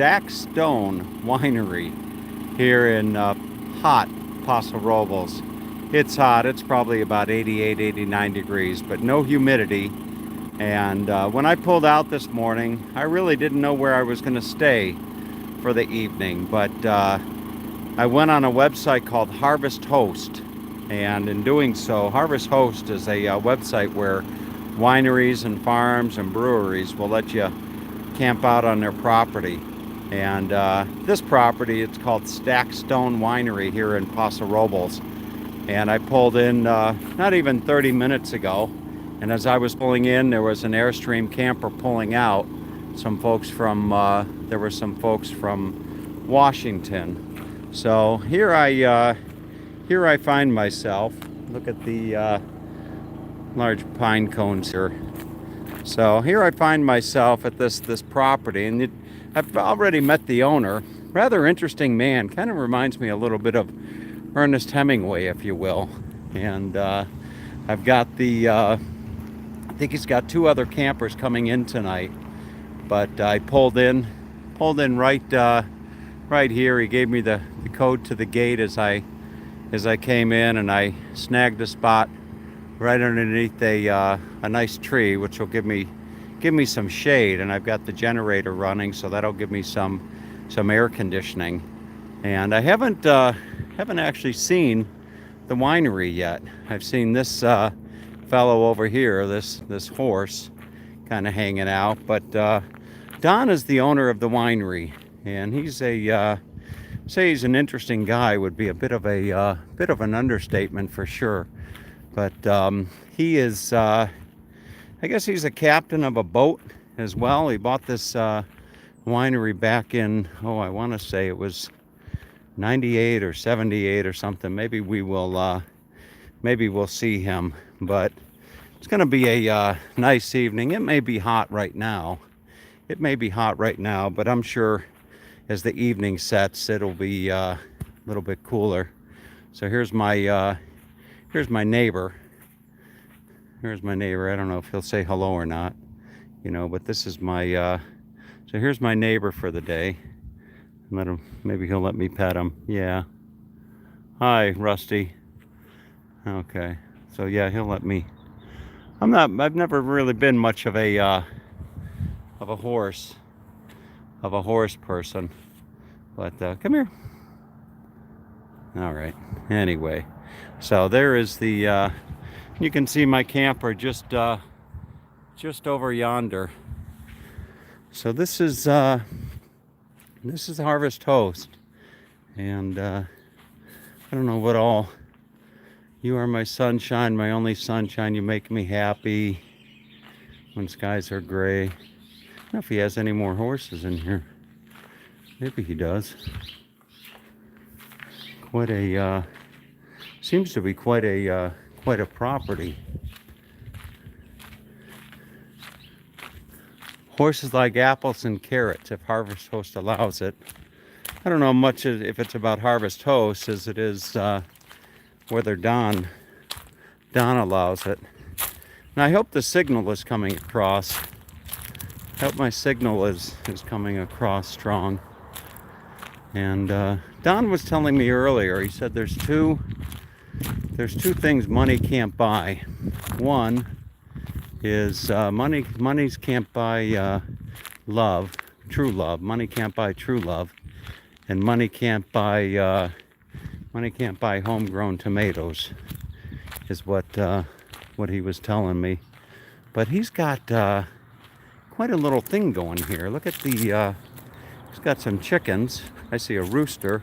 Stack Stone Winery here in hot Paso Robles. It's hot. It's probably about 88, 89 degrees, but no humidity. And when I pulled out this morning, I really didn't know where I was going to stay for the evening, but I went on a website called Harvest Host, and in doing so, Harvest Host is a website where wineries and farms and breweries will let you camp out on their property. And this property, it's called Stack Stone Winery here in Paso Robles. And I pulled in not even 30 minutes ago, and as I was pulling in, there was an Airstream camper pulling out. Some folks from there were some folks from Washington. So here I find myself. Look at the large pine cones here. So here I find myself at this property, and I've already met the owner. Rather interesting man. Kind of reminds me a little bit of Ernest Hemingway, if you will. And I've got the I think he's got two other campers coming in tonight. But I pulled in right here. He gave me the code to the gate as I came in, and I snagged a spot right underneath a nice tree, which will give me some shade. And I've got the generator running, so that'll give me some air conditioning. And I haven't actually seen the winery yet. I've seen this fellow over here, this horse, kind of hanging out. But Don is the owner of the winery, and he's say he's an interesting guy would be a bit of an understatement for sure. But he is, I guess he's a captain of a boat as well. He bought this winery back in, I want to say it was 98 or 78 or something. Maybe we'll see him. But it's going to be a nice evening. It may be hot right now. But I'm sure as the evening sets, it'll be a little bit cooler. So here's my neighbor. I don't know if he'll say hello or not, but this is my, so here's my neighbor for the day. Maybe he'll let me pet him. Yeah. Hi, Rusty. Okay. So yeah, he'll let me. I've never really been much of a horse person, but come here. All right. Anyway, so there is the you can see my camper just over yonder. So this is Harvest Host, and I don't know what all. You are my sunshine, my only sunshine. You make me happy when skies are gray. I don't know if he has any more horses in here. Maybe he does. Seems to be quite a property. Horses like apples and carrots, if Harvest Host allows it. I don't know much if it's about Harvest Host as it is whether Don allows it. And I hope the signal is coming across. I hope my signal is coming across strong. And Don was telling me earlier, he said there's two things money can't buy. One is money can't buy love, true love. Money can't buy true love, and money can't buy homegrown tomatoes, is what he was telling me. But he's got quite a little thing going here. Look at the he's got some chickens. I see a rooster.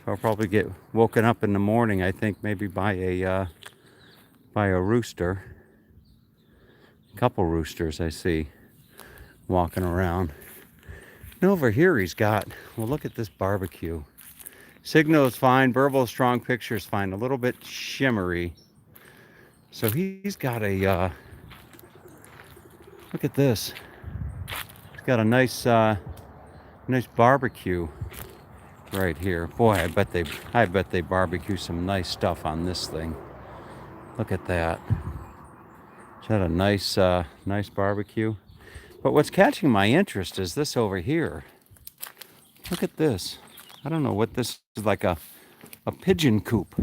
So I'll probably get woken up in the morning, I think, maybe by a rooster. A couple roosters I see walking around. And over here he's got, well, look at this barbecue. Signal is fine, verbal strong picture is fine, a little bit shimmery. So he's got a, look at this. He's got a nice barbecue right here. Boy, I bet they barbecue some nice stuff on this thing. Look at that. Is that a nice barbecue? But what's catching my interest is this over here. Look at this. I don't know what this is, like a pigeon coop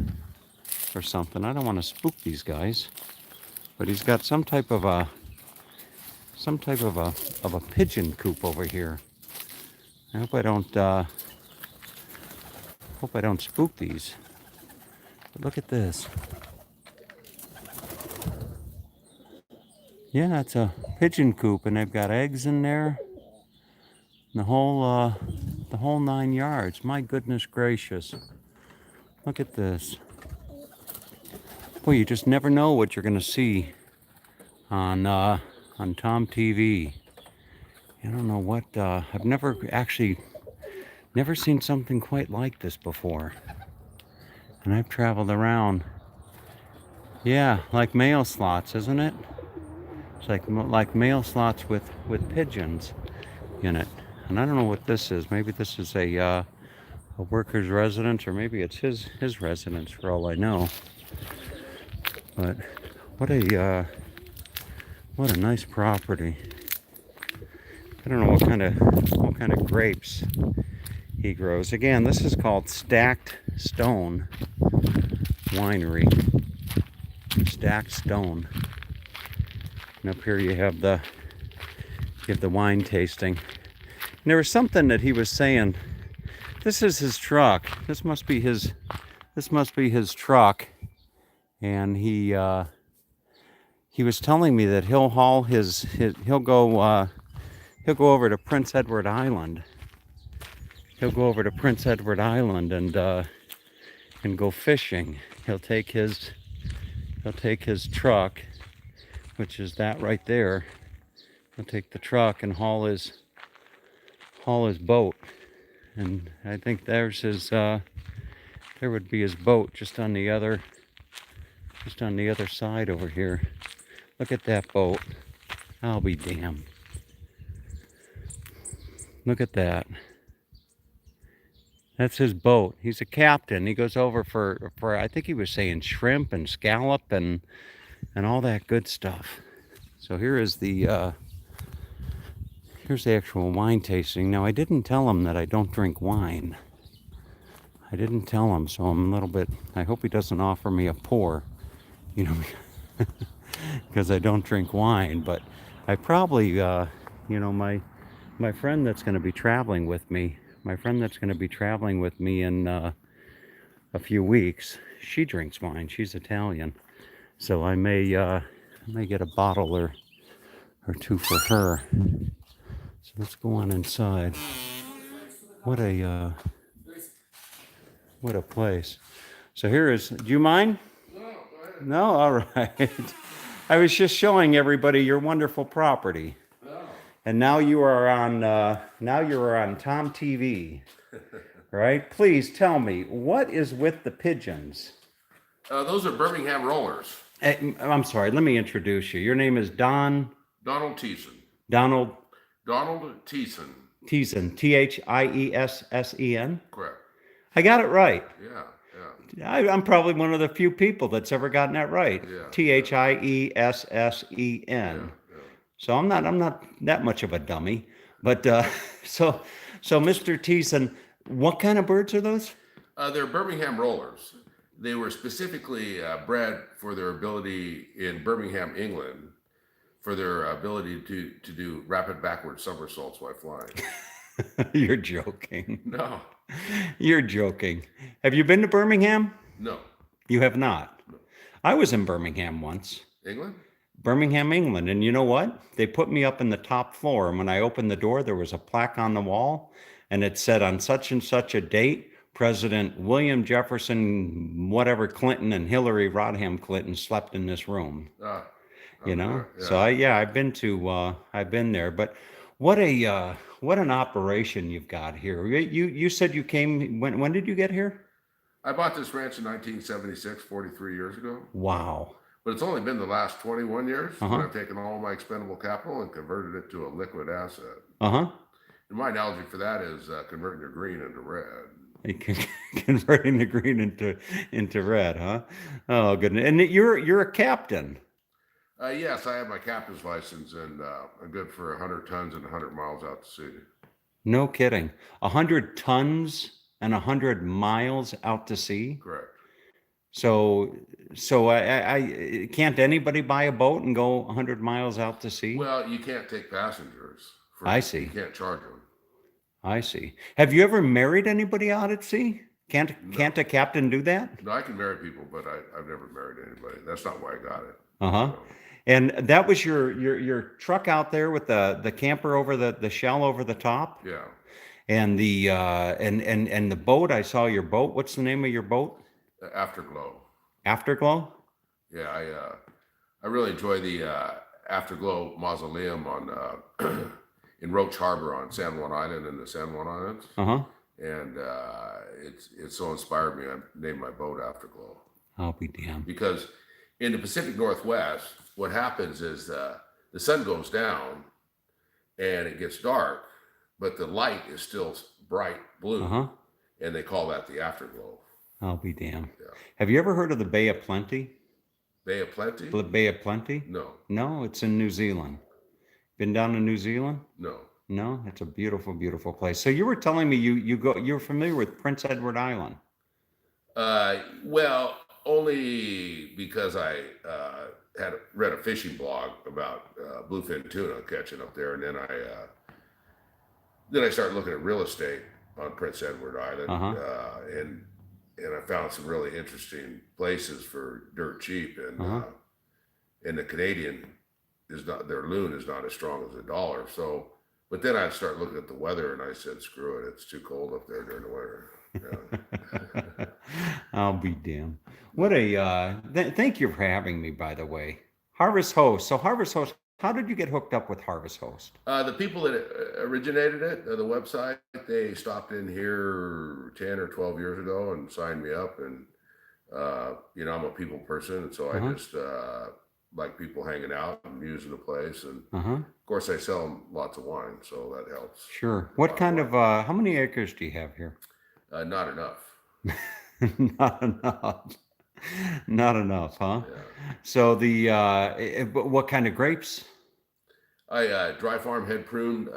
or something. I don't want to spook these guys, but he's got some type of a pigeon coop over here. I hope I don't spook these. But look at this. Yeah, it's a pigeon coop, and they've got eggs in there. The whole 9 yards. My goodness gracious. Look at this. Boy, you just never know what you're gonna see on Tom TV. I don't know what. I've never seen something quite like this before. And I've traveled around. Yeah, like mail slots, isn't it? It's like mail slots with pigeons in it. And I don't know what this is. Maybe this is a worker's residence, or maybe it's his residence for all I know. But what a nice property. I don't know what kind of grapes he grows. Again, this is called Stacked Stone Winery. Stacked Stone. And up here you have the wine tasting. And there was something that he was saying. This is his truck. This must be his truck. And he was telling me that he'll haul he'll go over to Prince Edward Island. He'll go over to Prince Edward Island and go fishing. He'll take his truck, which is that right there. He'll take the truck and haul his boat. And I think there would be his boat just on the other side over here. Look at that boat. I'll be damned. Look at that. That's his boat. He's a captain. He goes over for I think he was saying shrimp and scallop and all that good stuff. So here's the actual wine tasting. Now, I didn't tell him that I don't drink wine. I didn't tell him, so I'm a little bit. I hope he doesn't offer me a pour, because I don't drink wine. But I probably, my friend that's going to be traveling with me. My friend that's going to be traveling with me in a few weeks. She drinks wine. She's Italian, so I may get a bottle or two for her. So let's go on inside. What a place. So here is. Do you mind? No, go ahead. No, all right. I was just showing everybody your wonderful property. No. And now you are on Tom TV, right? Please tell me, what is with the pigeons? Those are Birmingham rollers. I'm sorry. Let me introduce you. Your name is Donald Thiessen. Donald Thiessen. Thiessen. Thiessen. Correct. I got it right. Yeah. I'm probably one of the few people that's ever gotten that right. Yeah. Thiessen. Yeah. So I'm not that much of a dummy. But so Mr. Thiessen, what kind of birds are those? They're Birmingham rollers. They were specifically bred for their ability in Birmingham, England, for their ability to do rapid backward somersaults while flying. You're joking. No. You're joking. Have you been to Birmingham? No. You have not. No. I was in Birmingham once. England? Birmingham, England. And you know what? They put me up in the top floor. And when I opened the door, there was a plaque on the wall. And it said, on such and such a date, President William Jefferson, whatever Clinton, and Hillary Rodham Clinton slept in this room. Yeah. So I've been there. But what an operation you've got here. You said you came, when did you get here? I bought this ranch in 1976, 43 years ago. Wow. But it's only been the last 21 years when I've taken all my expendable capital and converted it to a liquid asset. And my analogy for that is converting your green into red. Converting the green into red, huh? Oh, goodness. And you're a captain. Yes, I have my captain's license, and I'm good for 100 tons and 100 miles out to sea. No kidding. 100 tons and 100 miles out to sea. Correct. So, so I can't anybody buy a boat and go 100 miles out to sea? Well, you can't take passengers I for you see. can't charge them. I see. Have you ever married anybody out at sea? Can't No, a captain do that? no, I can marry people, but I've never married anybody. That's not why I got it. Uh-huh. So And that was your truck out there with the camper over the shell over the top? yeah, And the and the boat, I saw your boat. What's the name of your boat? Afterglow. Afterglow? Yeah, I really enjoy the Afterglow Mausoleum on in Roach Harbor on San Juan Island in the San Juan Islands, Uh-huh. and it's so inspired me. I named my boat Afterglow I'll be damned. because in the Pacific Northwest, what happens is the sun goes down and it gets dark, but the light is still bright blue, Uh-huh. and they call that the Afterglow. I'll be damned. Yeah. Have you ever heard of the Bay of Plenty? Bay of Plenty? The Bay of Plenty? No, No, it's in New Zealand. Been down to New Zealand? no. No, it's a beautiful, beautiful place. So you were telling me you're familiar with Prince Edward Island. Well, only because I had read a fishing blog about bluefin tuna catching up there, and then I started looking at real estate on Prince Edward Island, Uh-huh. And I found some really interesting places for dirt cheap, Uh-huh. and the Canadian is not their loon is not as strong as the dollar. So, but then I started looking at the weather, and I said, "Screw it, it's too cold up there during the winter." Yeah. I'll be damned. What a thank you for having me, by the way. Harvest Host. So Harvest Host, how did you get hooked up with Harvest Host? The people that originated it, the website, they stopped in here 10 or 12 years ago and signed me up. And, I'm a people person. And so I Uh-huh. just like people hanging out and using the place. And Uh-huh. of course, I sell them lots of wine. So that helps. Sure. What Bottom kind line. of how many acres do you have here? Not enough. Not enough. Not enough, huh? Yeah. So but what kind of grapes? I dry farm head prune,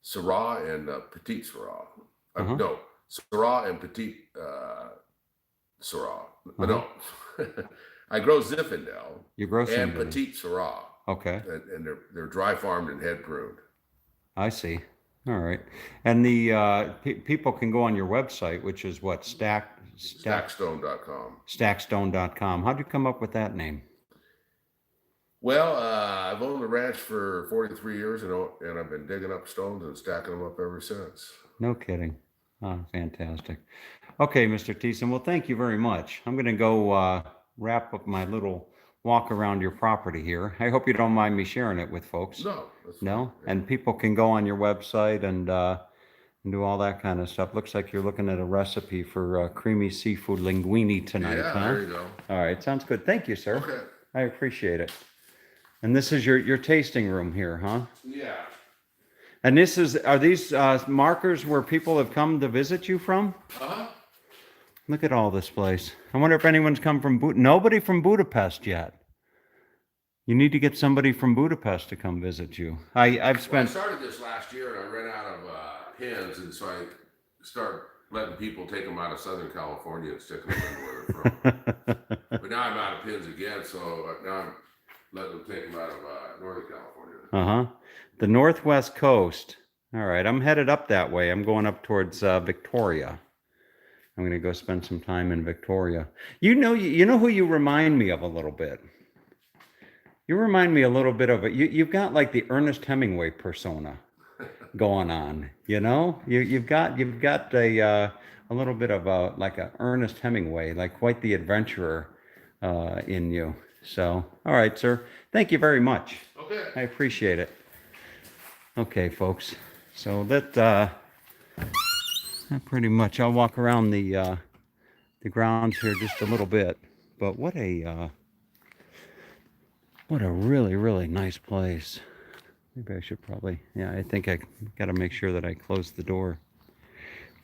Syrah and Petite Syrah. Uh-huh. No, Syrah and Petite Syrah. But Uh-huh. no, I grow Zinfandel You grow and some. Petite Syrah, Okay. and they're dry farmed and head pruned. I see. All right. And the people can go on your website, which is what Stackstone.com. stackstone.com. How'd you come up with that name? Well, I've owned the ranch for 43 years, and I've been digging up stones and stacking them up ever since. No kidding. Oh, fantastic. Okay, Mr. Thiessen. Well, thank you very much. I'm going to go wrap up my little walk around your property here. I hope you don't mind me sharing it with folks. No, that's fine. No? Yeah. And people can go on your website and do all that kind of stuff. Looks like you're looking at a recipe for creamy seafood linguine tonight, Yeah, huh? there you go. All right, sounds good. Thank you, sir. Okay. I appreciate it. And this is your tasting room here, huh? Yeah. And are these markers where people have come to visit you from? Uh-huh. Look at all this place. I wonder if anyone's come from nobody from Budapest yet. You need to get somebody from Budapest to come visit you. I've Well, I spent started this last year, and I ran out of pins, and so I started letting people take them out of Southern California and sticking them in where they're from. But now I'm out of pins again, so now I'm letting them take them out of Northern California. Uh-huh. The Northwest Coast. All right, I'm headed up that way. I'm going up towards Victoria. I'm going to go spend some time in Victoria. You know who you remind me of a little bit. You remind me a little bit of it. You've got like the Ernest Hemingway persona going on. You've got a little bit of like a Ernest Hemingway, like quite the adventurer in you. So, all right, sir. Thank you very much. Okay. I appreciate it. Okay, folks. So that pretty much. I'll walk around the grounds here just a little bit. But what a really, really nice place. Maybe I should probably, yeah, I think I got to make sure that I close the door.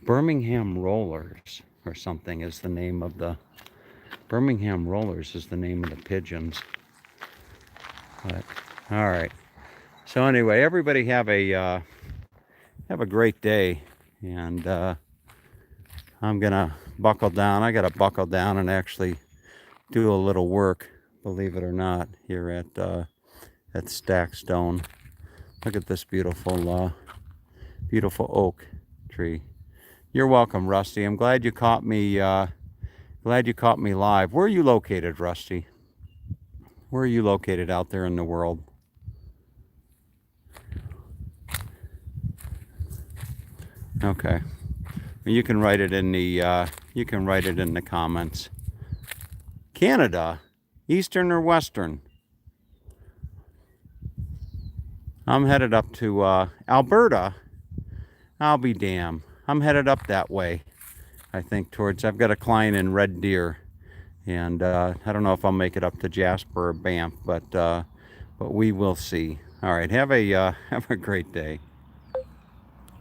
Birmingham Rollers or something is the name of the, Birmingham Rollers is the name of the pigeons. But, all right. So anyway, everybody have a great day, and I'm gonna buckle down. I gotta buckle down and actually do a little work, believe it or not, here at Stackstone. Look at this beautiful beautiful oak tree. You're welcome, Rusty. I'm glad you caught me. Glad you caught me live. Where are you located, Rusty? Where are you located out there in the world? Okay. You can write it in the comments. Canada, Eastern or Western? I'm headed up to Alberta. I'll be damned. I'm headed up that way. I think towards. I've got a client in Red Deer, and I don't know if I'll make it up to Jasper or Banff, but we will see. All right. Have a great day.